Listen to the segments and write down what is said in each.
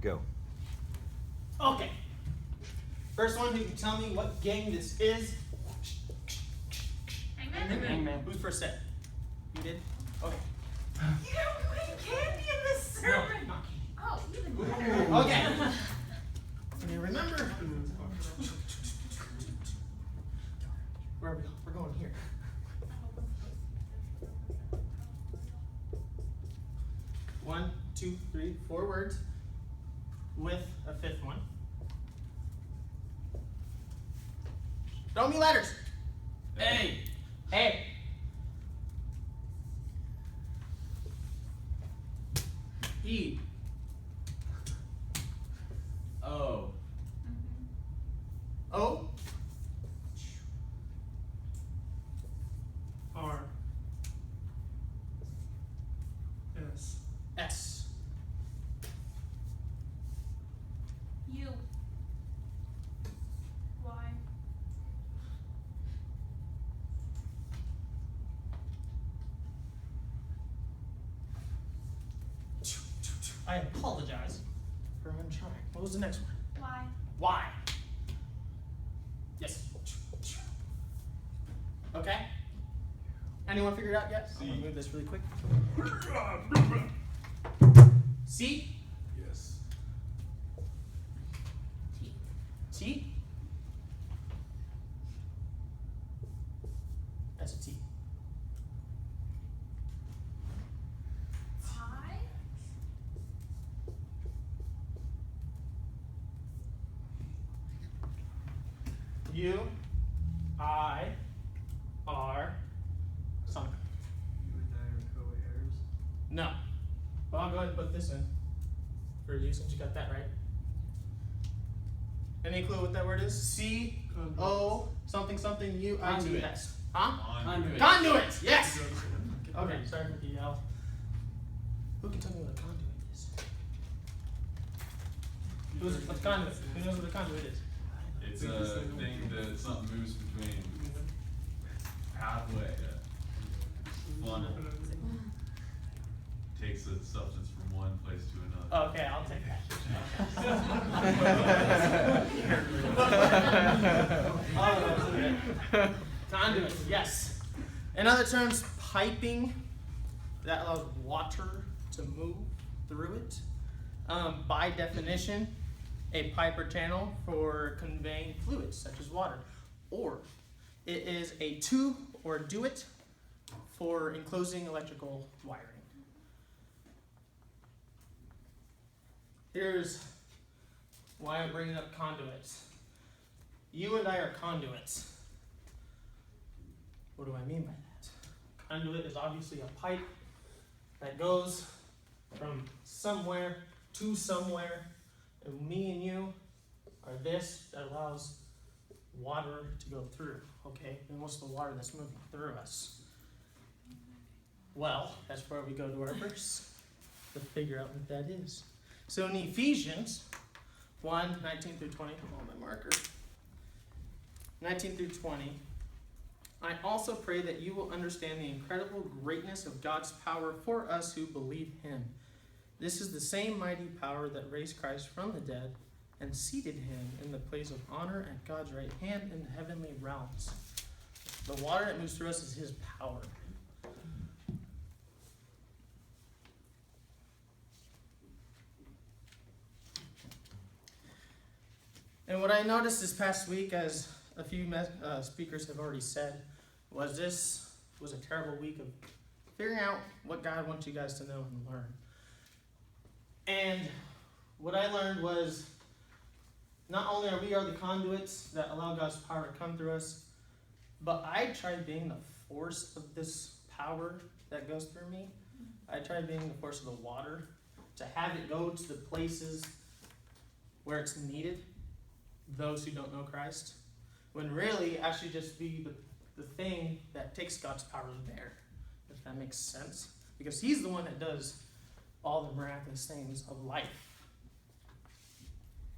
Go. Okay. First one who can tell me what game this is. Hangman. Who's first set? You did? Okay. You put candy in this sermon. No, not candy. Oh, even better. Okay. Can you remember? Where are we going? We're going here. One, two, three, 4 words with a 5th one. Throw me letters. A. A. E. O. O. R. S. S. U. Y. I apologize for untrying. What was the next one? Y. Y. Yes. Okay. Anyone figured it out yet? I'm gonna move this really quick. C. Yes. T. T. That's a T. I. U. I. R. Something. You and I are co-heirs. No. But I'll go ahead and put this in for you since you got that right. Any clue what that word is? C. O. Something something U. I. T. Conduit. S. Huh? Conduit. Conduit. Yes. Okay. Sorry for the yell. Who can tell me what a conduit is? What's a conduit? Who knows what a conduit is? It's a thing that something moves between pathway, funnel, takes a substance from one place to another. Okay, I'll take that. Conduit, yes. In other terms, piping that allows water to move through it. By definition, a pipe or channel for conveying fluids such as water. Or it is a tube or duit for enclosing electrical wiring. Here's why I'm bringing up conduits. You and I are conduits. What do I mean by that? Conduit is obviously a pipe that goes from somewhere to somewhere, and me and you are this that allows water to go through, okay? And what's the water that's moving through us? Well, that's where we go to our verse to figure out what that is. So in Ephesians 1, 19 through 20, come on my marker. 19 through 20. I also pray that you will understand the incredible greatness of God's power for us who believe him. This is the same mighty power that raised Christ from the dead and seated him in the place of honor at God's right hand in the heavenly realms. The water that moves through us is his power. And what I noticed this past week, as a few speakers have already said, was this was a terrible week of figuring out what God wants you guys to know and learn. And what I learned was not only are we the conduits that allow God's power to come through us, but I tried being the force of this power that goes through me. I tried being the force of the water to have it go to the places where it's needed, those who don't know Christ, when really I should just be the thing that takes God's power there, if that makes sense. Because he's the one that does all the miraculous things of life.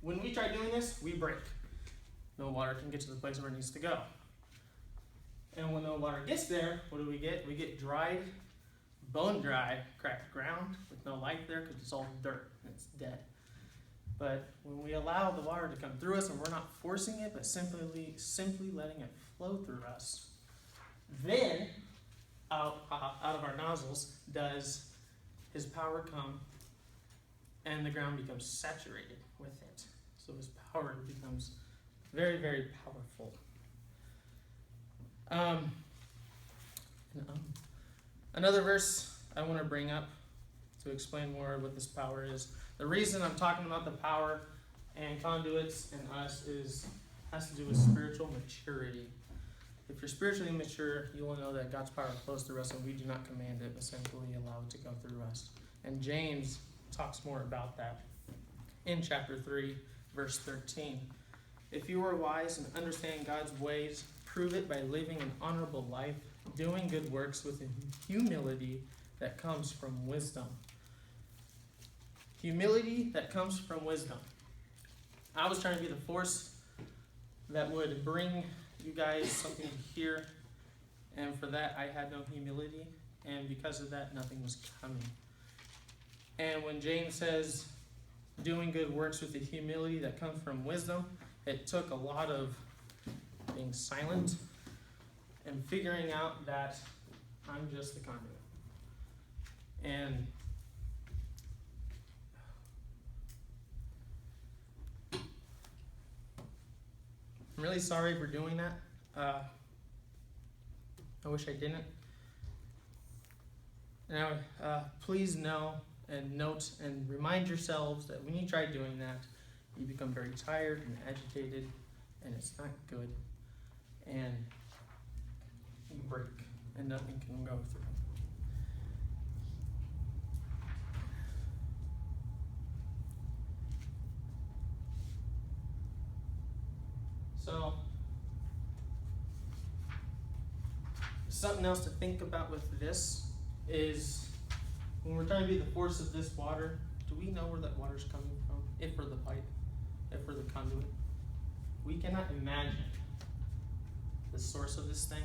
When we try doing this, we break. No water can get to the place where it needs to go. And when the water gets there, what do? We get dried, bone dry, cracked ground with no life there because it's all dirt and it's dead. But when we allow the water to come through us and we're not forcing it, but simply letting it flow through us, then out of our nozzles does his power come, and the ground becomes saturated with it. So his power becomes very, very powerful. Another verse I want to bring up to explain more of what this power is. The reason I'm talking about the power and conduits and us has to do with spiritual maturity. If you're spiritually mature, you will know that God's power flows through us and we do not command it, but simply allow it to go through us. And James talks more about that in chapter 3, verse 13. If you are wise and understand God's ways, prove it by living an honorable life, doing good works with humility that comes from wisdom. Humility that comes from wisdom. I was trying to be the force that would bring you guys something to hear, and for that I had no humility, and because of that nothing was coming. And when James says doing good works with the humility that comes from wisdom, it took a lot of being silent and figuring out that I'm just the conduit. And I'm really sorry for doing that. I wish I didn't. Now, please know and note and remind yourselves that when you try doing that, you become very tired and agitated, and it's not good, and you break, and nothing can go through. So, something else to think about with this is when we're trying to be the force of this water, do we know where that water's coming from? If we're the pipe, if we're the conduit. We cannot imagine the source of this thing.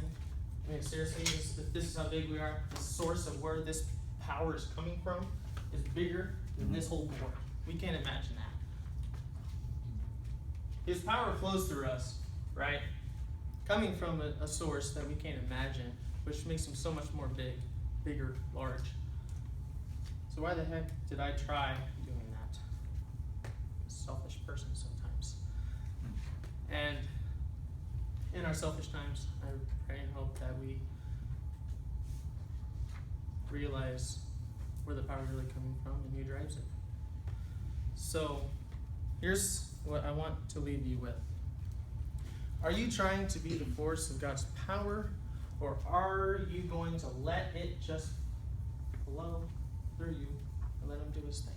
I mean, seriously, if this is how big we are, the source of where this power is coming from is bigger than this whole board. We can't imagine that. His power flows through us, right? Coming from a source that we can't imagine, which makes him so much more bigger, large. So why the heck did I try doing that? I'm a selfish person sometimes. And in our selfish times, I pray and hope that we realize where the power is really coming from and who drives it. So here's what I want to leave you with. Are you trying to be the force of God's power, or are you going to let it just flow through you and let him do his thing?